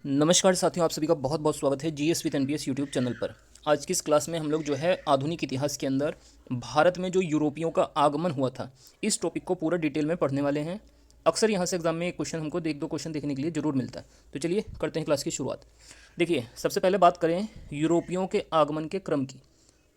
नमस्कार साथियों, आप सभी का बहुत बहुत स्वागत है GS with NPS YouTube channel पर। आज की इस क्लास में हम लोग जो है आधुनिक इतिहास के अंदर भारत में जो यूरोपियों का आगमन हुआ था, इस टॉपिक को पूरा डिटेल में पढ़ने वाले हैं। अक्सर यहाँ से एग्जाम में एक क्वेश्चन हमको एक दो क्वेश्चन देखने के लिए ज़रूर मिलता है। तो चलिए करते हैं क्लास की शुरुआत। देखिए, सबसे पहले बात करें यूरोपियों के आगमन के क्रम की,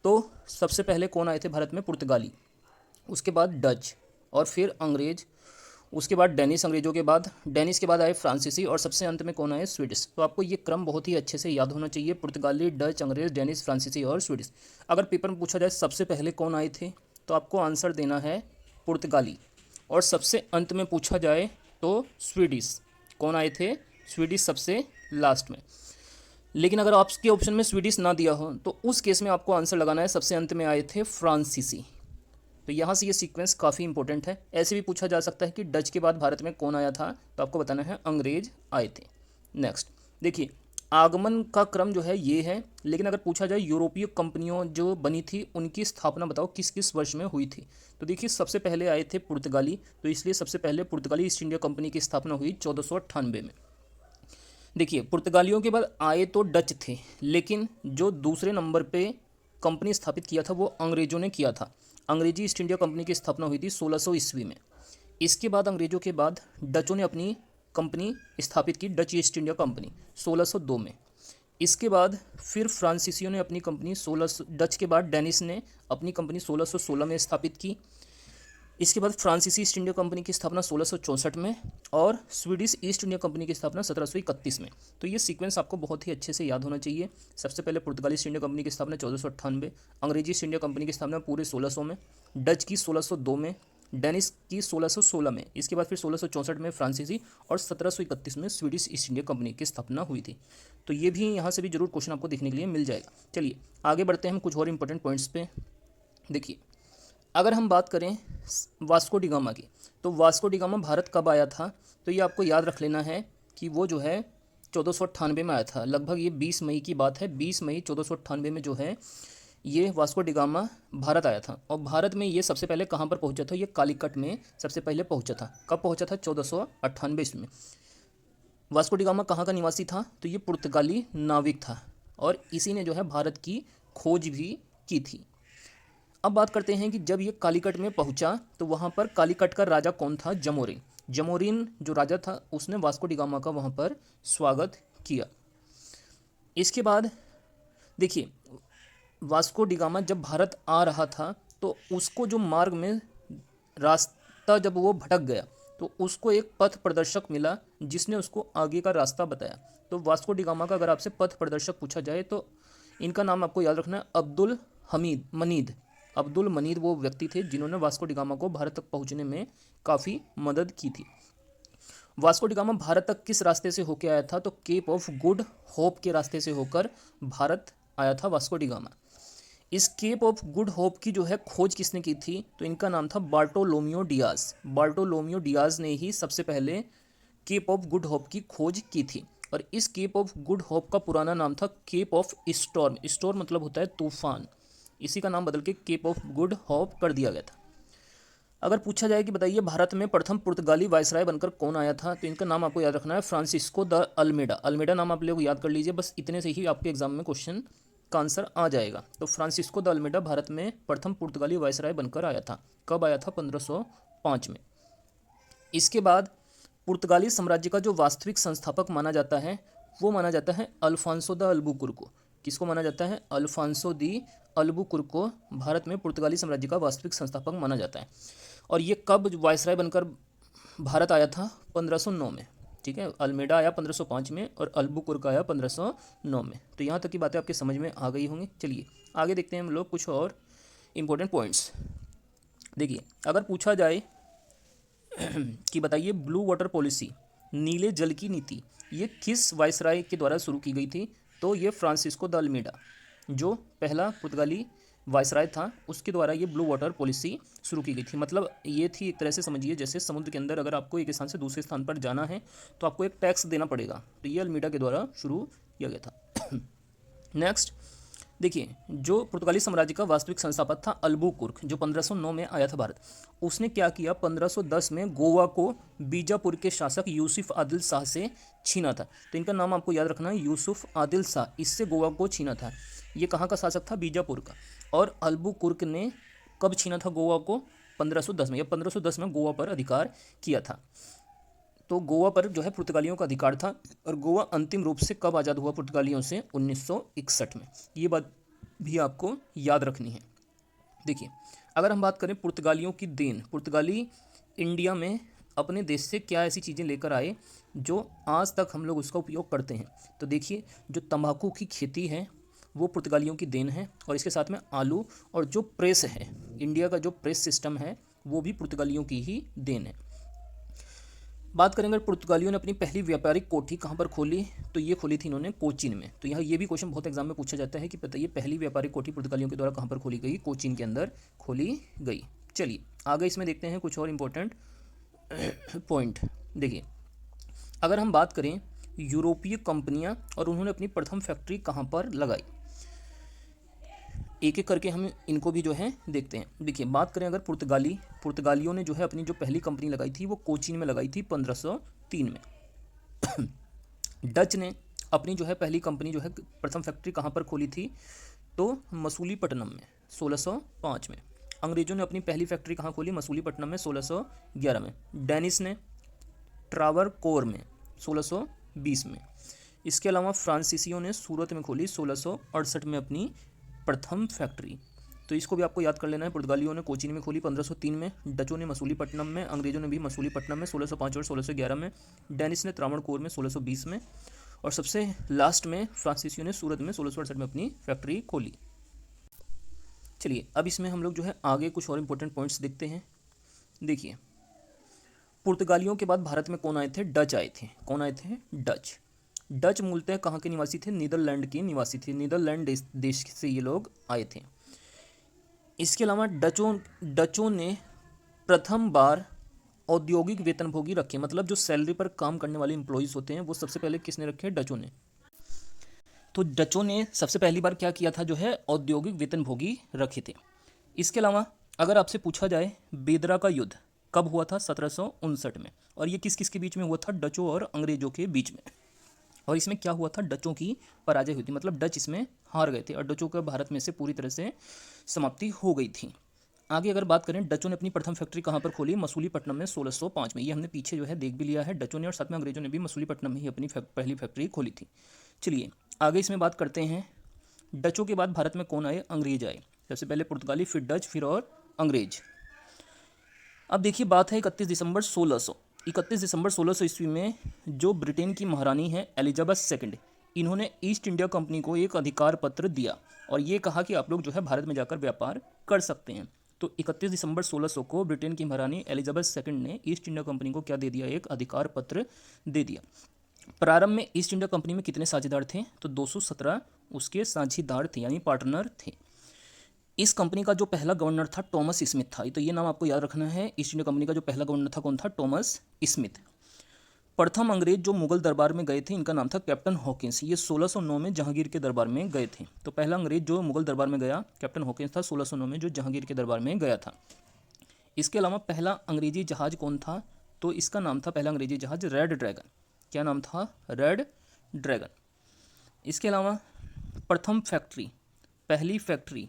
तो सबसे पहले कौन आए थे भारत में? पुर्तगाली, उसके बाद डच और फिर अंग्रेज, उसके बाद डेनिस, अंग्रेजों के बाद डेनिस के बाद आए फ्रांसीसी और सबसे अंत में कौन आए? स्वीडिश। तो आपको ये क्रम बहुत ही अच्छे से याद होना चाहिए, पुर्तगाली, डच, अंग्रेज, डेनिस, फ्रांसीसी और स्वीडिश। अगर पेपर में पूछा जाए सबसे पहले कौन आए थे, तो आपको आंसर देना है पुर्तगाली, और सबसे अंत में पूछा जाए तो स्वीडिश। कौन आए थे? स्वीडिश सबसे लास्ट में। लेकिन अगर आपके ऑप्शन में स्वीडिश ना दिया हो तो उस केस में आपको आंसर लगाना है सबसे अंत में आए थे फ्रांसीसी। तो यहाँ से ये सीक्वेंस काफ़ी इंपॉर्टेंट है। ऐसे भी पूछा जा सकता है कि डच के बाद भारत में कौन आया था, तो आपको बताना है अंग्रेज आए थे। नेक्स्ट देखिए, आगमन का क्रम जो है ये है, लेकिन अगर पूछा जाए यूरोपीय कंपनियों जो बनी थी उनकी स्थापना बताओ किस किस वर्ष में हुई थी, तो देखिए सबसे पहले आए थे पुर्तगाली, तो इसलिए सबसे पहले पुर्तगाली ईस्ट इंडिया कंपनी की स्थापना हुई 1498 में। देखिए, पुर्तगालियों के बाद आए तो डच थे, लेकिन जो दूसरे नंबर पे कंपनी स्थापित किया था वो अंग्रेजों ने किया था। अंग्रेजी ईस्ट इंडिया कंपनी की स्थापना हुई थी 1600 ईस्वी में। इसके बाद अंग्रेजों के बाद डचों ने अपनी कंपनी स्थापित की, डच ईस्ट इंडिया कंपनी 1602 में। इसके बाद फिर फ्रांसीसियों ने अपनी कंपनी 1600, डच के बाद डेनिस ने अपनी कंपनी 1616 में स्थापित की। इसके बाद फ्रांसीसी ईस्ट इंडिया कंपनी की स्थापना 1664 में और स्वीडिश ईस्ट इंडिया कंपनी की स्थापना 1731 में। तो ये सीक्वेंस आपको बहुत ही अच्छे से याद होना चाहिए। सबसे पहले पुर्तगाली ईस्ट इंडिया कंपनी की स्थापना 1498, अंग्रेजी ईस्ट इंडिया कंपनी की स्थापना पूरे 1600 में, डच की 1602 में, डेनिस की 1616 में, इसके बाद फिर 1664 में फ्रांसीसी और 1731 में स्वीडिश ईस्ट इंडिया कंपनी की स्थापना हुई थी। तो ये भी यहाँ से भी जरूर क्वेश्चन आपको देखने के लिए मिल जाएगा। चलिए आगे बढ़ते हैं हम कुछ और इंपॉर्टेंट पॉइंट्स पे। देखिए, अगर हम बात करें वास्को डिगामा की, तो वास्को डिगामा भारत कब आया था, तो ये आपको याद रख लेना है कि वो जो है 1498 में आया था। लगभग ये 20 मई की बात है, 20 मई 1498 में जो है ये वास्को डिगामा भारत आया था। और भारत में ये सबसे पहले कहाँ पर पहुंचा था? ये कालीकट में सबसे पहले पहुंचा था। कब पहुंचा था? 1498 में। वास्को डिगामा कहाँ का निवासी था? तो ये पुर्तगाली नाविक था और इसी ने जो है भारत की खोज भी की थी। अब बात करते हैं कि जब ये कालीकट में पहुंचा तो वहां पर कालीकट का राजा कौन था? जमोरिन। जमोरिन जो राजा था उसने वास्को डिगामा का वहां पर स्वागत किया। इसके बाद देखिए, वास्को डिगामा जब भारत आ रहा था तो उसको जो मार्ग में रास्ता जब वो भटक गया तो उसको एक पथ प्रदर्शक मिला जिसने उसको आगे का रास्ता बताया। तो वास्को डिगामा का अगर आपसे पथ प्रदर्शक पूछा जाए तो इनका नाम आपको याद रखना है, अब्दुल हमीद मनीद। अब्दुल मनीद वो व्यक्ति थे जिन्होंने वास्को डिगामा को भारत तक पहुंचने में काफ़ी मदद की थी। वास्को डिगामा भारत तक किस रास्ते से होकर आया था? तो केप ऑफ गुड होप के रास्ते से होकर भारत आया था वास्को डिगामा। इस केप ऑफ गुड होप की जो है खोज किसने की थी? तो इनका नाम था बार्टोलोमियो डियाज। बार्टोलोमियो डियाज ने ही सबसे पहले केप ऑफ गुड होप की खोज की थी। और इस केप ऑफ गुड होप का पुराना नाम था केप ऑफ स्टॉर्म। स्टॉर्म मतलब होता है तूफान, इसी का नाम बदल के केप ऑफ गुड होप कर दिया गया था। अगर पूछा जाए कि बताइए भारत में प्रथम पुर्तगाली वायसराय बनकर कौन आया था, तो इनका नाम आपको याद रखना है, फ्रांसिस्को द अल्मेडा। अल्मेडा नाम आप लोग याद कर लीजिए, बस इतने से ही आपके एग्जाम में क्वेश्चन का आंसर आ जाएगा। तो फ्रांसिस्को द अल्मेडा भारत में प्रथम पुर्तगाली वायसराय बनकर आया था। कब आया था? 1505 में। इसके बाद पुर्तगाली साम्राज्य का जो वास्तविक संस्थापक माना जाता है वो माना जाता है अल्फांसो द अल्बुकुर्को। किसको माना जाता है? अल्फांसो दी अल्बुकुर्को भारत में पुर्तगाली साम्राज्य का वास्तविक संस्थापक माना जाता है। और ये कब वायसराय बनकर भारत आया था? 1509 में। ठीक है, अल्मेडा आया 1505 में और अल्बुकुर्क आया 1509 में। तो यहाँ तक की बातें आपके समझ में आ गई होंगी। चलिए आगे देखते हैं हम लोग कुछ और इम्पोर्टेंट पॉइंट्स। देखिए, अगर पूछा जाए कि बताइए ब्लू वाटर पॉलिसी, नीले जल की नीति, ये किस वायसराय के द्वारा शुरू की गई थी? तो ये फ्रांसिस्को द अल्मेडा, जो पहला पुर्तगाली वायसराय था, उसके द्वारा ये ब्लू वाटर पॉलिसी शुरू की गई थी। मतलब ये थी, एक तरह से समझिए जैसे समुद्र के अंदर अगर आपको एक स्थान से दूसरे स्थान पर जाना है तो आपको एक टैक्स देना पड़ेगा, तो ये अल्मेडा के द्वारा शुरू किया गया था। नेक्स्ट, देखिए, जो पुर्तगाली साम्राज्य का वास्तविक संस्थापक था अल्बुकुर्क, जो 1509 में आया था भारत, उसने क्या किया, 1510 में गोवा को बीजापुर के शासक यूसुफ आदिल शाह से छीना था। तो इनका नाम आपको याद रखना है, यूसुफ आदिल शाह, इससे गोवा को छीना था। ये कहाँ का शासक था, बीजापुर का। और अल्बुकुर्क ने कब छीना था गोवा को, 1510 में, या 1510 में गोवा पर अधिकार किया था। तो गोवा पर जो है पुर्तगालियों का अधिकार था। और गोवा अंतिम रूप से कब आज़ाद हुआ पुर्तगालियों से, 1961 में। ये बात भी आपको याद रखनी है। देखिए, अगर हम बात करें पुर्तगालियों की देन, पुर्तगाली इंडिया में अपने देश से क्या ऐसी चीज़ें लेकर आए जो आज तक हम लोग उसका उपयोग करते हैं। तो देखिए, जो तंबाकू की खेती है वो पुर्तगालियों की देन है, और इसके साथ में आलू, और जो प्रेस है, इंडिया का जो प्रेस सिस्टम है वो भी पुर्तगालियों की ही देन है। बात करेंगे अगर पुर्तगालियों ने अपनी पहली व्यापारिक कोठी कहाँ पर खोली, तो ये खोली थी इन्होंने कोचीन में। तो यहाँ ये भी क्वेश्चन बहुत एग्जाम में पूछा जाता है कि बताइए पहली व्यापारिक कोठी पुर्तगालियों के द्वारा कहाँ पर खोली गई, कोचीन के अंदर खोली गई। चलिए आगे इसमें देखते हैं कुछ और इम्पोर्टेंट पॉइंट। देखिए, अगर हम बात करें यूरोपीय कंपनियां और उन्होंने अपनी प्रथम फैक्ट्री कहाँ पर लगाई, एक एक करके हम इनको भी जो है देखते हैं। देखिए, बात करें अगर पुर्तगालियों ने जो है अपनी जो पहली कंपनी लगाई थी वो कोचीन में लगाई थी 1503 में। डच ने अपनी जो है पहली कंपनी जो है प्रथम फैक्ट्री कहाँ पर खोली थी, तो मसूलीपट्टनम में 1605 में। अंग्रेजों ने अपनी पहली फैक्ट्री कहाँ खोली, मसूलीपट्टनम में 1611 में। डेनिस ने ट्रावरकोर में 1620 में। इसके अलावा फ्रांसीसियों ने सूरत में खोली 1668 में अपनी प्रथम फैक्ट्री। तो इसको भी आपको याद कर लेना है। पुर्तगालियों ने कोचीन में खोली 1503 में, डचों ने मसूलीपट्टनम में, अंग्रेजों ने भी मसूलीपट्टनम में 1605 और 1611 में, डेनिस ने त्रावणकोर में 1620 में, और सबसे लास्ट में फ्रांसीसियों ने सूरत में 1668 में अपनी फैक्ट्री खोली। चलिए अब इसमें हम लोग जो है आगे कुछ और इंपॉर्टेंट पॉइंट्स देखते हैं। देखिए, पुर्तगालियों के बाद भारत में कौन आए थे, डच आए थे। कौन आए थे, डच। डच मूलतः कहाँ के निवासी थे, नीदरलैंड के निवासी थे। नीदरलैंड देश से ये लोग आए थे। इसके अलावा डचों ने प्रथम बार औद्योगिक वेतनभोगी रखे, मतलब जो सैलरी पर काम करने वाले एम्प्लॉयज़ होते हैं वो सबसे पहले किसने रखे, डचों ने। तो डचों ने सबसे पहली बार क्या किया था, जो है औद्योगिक वेतनभोगी रखे थे। इसके अलावा अगर आपसे पूछा जाए बेदरा का युद्ध कब हुआ था, 1759 में। और ये किस किस के बीच में हुआ था, डचों और अंग्रेजों के बीच में। और इसमें क्या हुआ था, डचों की पराजय हुई थी, मतलब डच इसमें हार गए थे और डचों का भारत में से पूरी तरह से समाप्ति हो गई थी। आगे अगर बात करें, डचों ने अपनी प्रथम फैक्ट्री कहाँ पर खोली, मसूलीपट्टनम में 1605 में। ये हमने पीछे जो है देख भी लिया है, डचों ने और साथ में अंग्रेजों ने भी मसूलीपट्टनम में ही अपनी पहली फैक्ट्री खोली थी। चलिए आगे इसमें बात करते हैं, डचों के बाद भारत में कौन आए, अंग्रेज आए। सबसे पहले पुर्तगाली, फिर डच, फिर और अंग्रेज। अब देखिए, बात है 31 दिसंबर 1600 ईस्वी में जो ब्रिटेन की महारानी है एलिजाबेथ सेकंड, इन्होंने ईस्ट इंडिया कंपनी को एक अधिकार पत्र दिया और ये कहा कि आप लोग जो है भारत में जाकर व्यापार कर सकते हैं। तो 31 दिसंबर 1600 को ब्रिटेन की महारानी एलिजाबेथ सेकंड ने ईस्ट इंडिया कंपनी को क्या दे दिया, एक अधिकार पत्र दे दिया। प्रारंभ में ईस्ट इंडिया कंपनी में कितने साझेदार थे, तो 217 उसके साझेदार थे, यानी पार्टनर थे। इस कंपनी का जो पहला गवर्नर था टॉमस स्मिथ था। तो ये नाम आपको याद रखना है, ईस्ट इंडिया कंपनी का जो पहला गवर्नर था कौन था, टॉमस स्मिथ। प्रथम अंग्रेज जो मुगल दरबार में गए थे इनका नाम था कैप्टन हॉकिंस। ये 1609 में जहांगीर के दरबार में गए थे। तो पहला अंग्रेज जो मुगल दरबार में गया कैप्टन हॉकिंस था, 1609 में, जो जहांगीर के दरबार में गया था। इसके अलावा पहला अंग्रेजी जहाज कौन था, तो इसका नाम था पहला अंग्रेजी जहाज रेड ड्रैगन। क्या नाम था, रेड ड्रैगन। इसके अलावा प्रथम फैक्ट्री, पहली फैक्ट्री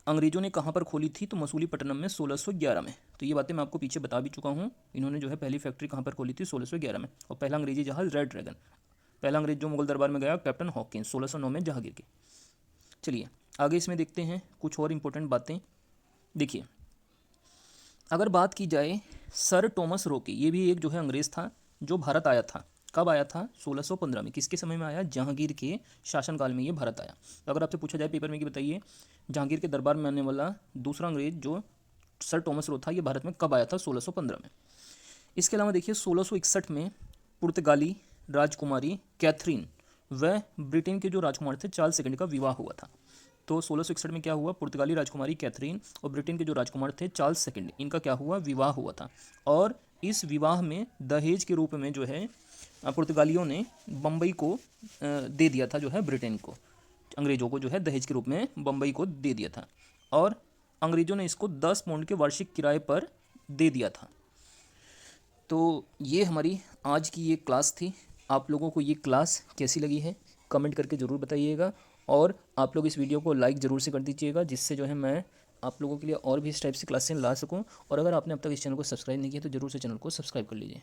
अंग्रेजों ने कहाँ पर खोली थी, तो मसूलीपट्टनम में 1611 में। तो ये बातें मैं आपको पीछे बता भी चुका हूँ। इन्होंने जो है पहली फैक्ट्री कहाँ पर खोली थी, 1611 में। और पहला अंग्रेजी जहाज रेड ड्रैगन, पहला अंग्रेज जो मुगल दरबार में गया कैप्टन हॉकिंस, 1609 में जहांगीर के। चलिए आगे इसमें देखते हैं कुछ और इंपॉर्टेंट बातें। देखिए, अगर बात की जाए सर टॉमस रोके, ये भी एक जो है अंग्रेज़ था जो भारत आया था। कब आया था, 1615 में। किसके समय में आया, जहांगीर के शासनकाल में ये भारत आया। तो अगर आपसे पूछा जाए पेपर में कि बताइए जहांगीर के दरबार में आने वाला दूसरा अंग्रेज जो सर टॉमस रो था, ये भारत में कब आया था, 1615 में। इसके अलावा देखिए 1661 में पुर्तगाली राजकुमारी कैथरीन व ब्रिटेन के जो राजकुमार थे चार्ल्स सेकंड का विवाह हुआ था। तो 1661 में क्या हुआ, पुर्तगाली राजकुमारी कैथरीन और ब्रिटेन के जो राजकुमार थे चार्ल्स सेकंड, इनका क्या हुआ, विवाह हुआ था। और इस विवाह में दहेज के रूप में जो है पुर्तगालियों ने बम्बई को दे दिया था जो है ब्रिटेन को। अंग्रेज़ों को जो है दहेज के रूप में बम्बई को दे दिया था, और अंग्रेज़ों ने इसको 10 पाउंड के वार्षिक किराए पर दे दिया था। तो ये हमारी आज की ये क्लास थी। आप लोगों को ये क्लास कैसी लगी है कमेंट करके ज़रूर बताइएगा, और आप लोग इस वीडियो को लाइक ज़रूर से कर दीजिएगा, जिससे जो है मैं आप लोगों के लिए और भी इस टाइप से क्लासें ला सकूं। और अगर आपने अब तक इस चैनल को सब्सक्राइब नहीं किया तो ज़रूर से चैनल को सब्सक्राइब कर लीजिए।